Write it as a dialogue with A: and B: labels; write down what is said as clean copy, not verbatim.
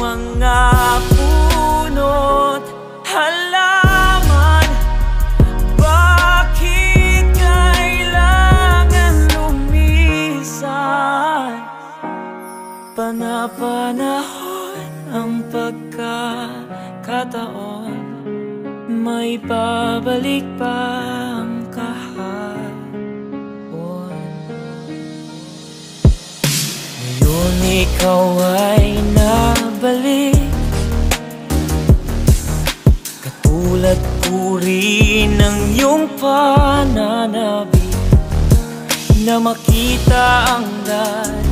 A: mga puno't halaman. Bakit kailangan lumisan? Panapanahon ang pagkakataon, may babalik pa ang kahapon. Ngayon ikaw ay nabalik, katulad ko rin ng iyong pananabik, na makita ang dati